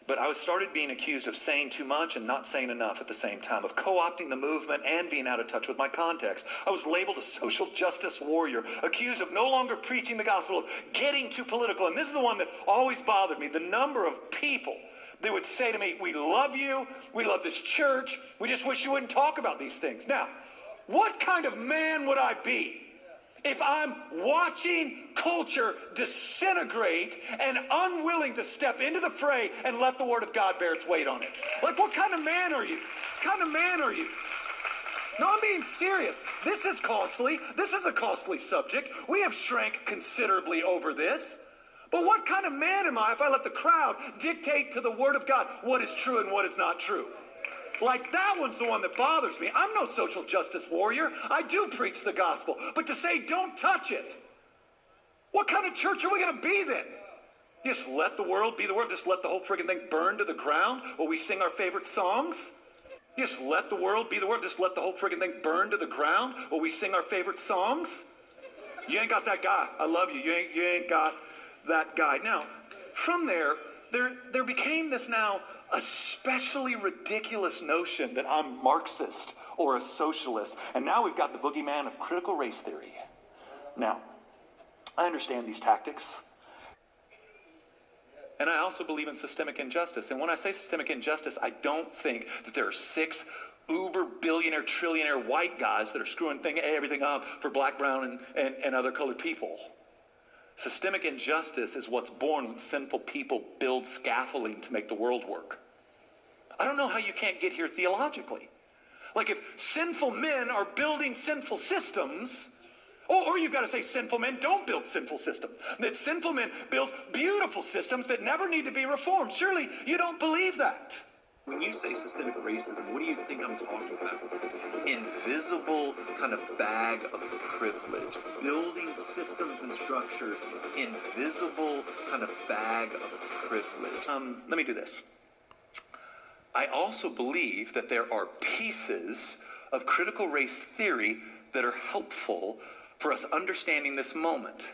But I started being accused of saying too much and not saying enough at the same time, of co-opting the movement and being out of touch with my context. I was labeled a social justice warrior, accused of no longer preaching the gospel, of getting too political. And this is the one that always bothered me, the number of people that would say to me, we love you, we love this church, we just wish you wouldn't talk about these things. Now, what kind of man would I be if I'm watching culture disintegrate and unwilling to step into the fray and let the Word of God bear its weight on it? Like, what kind of man are you? What kind of man are you? No, I'm being serious. This is costly. This is a costly subject. We have shrank considerably over this. But what kind of man am I if I let the crowd dictate to the Word of God what is true and what is not true? Like, that one's the one that bothers me. I'm no social justice warrior. I do preach the gospel. But to say, don't touch it. What kind of church are we going to be then? Just let the world be the world. Just let the whole friggin' thing burn to the ground while we sing our favorite songs? Just let the world be the world. Just let the whole friggin' thing burn to the ground while we sing our favorite songs? You ain't got that guy. I love you. You ain't got that guy. Now, from there became this now especially ridiculous notion that I'm Marxist or a socialist. And now we've got the boogeyman of critical race theory. Now, I understand these tactics. And I also believe in systemic injustice. And when I say systemic injustice, I don't think that there are 6 uber billionaire, trillionaire white guys that are screwing everything up for black, brown, and other colored people. Systemic injustice is what's born when sinful people build scaffolding to make the world work. I don't know how you can't get here theologically. Like, if sinful men are building sinful systems, or you've got to say sinful men don't build sinful systems. That sinful men build beautiful systems that never need to be reformed. Surely you don't believe that. When you say systemic racism, what do you think I'm talking about? Invisible kind of bag of privilege. Building systems and structures. Invisible kind of bag of privilege. Let me do this. I also believe that there are pieces of critical race theory that are helpful for us understanding this moment.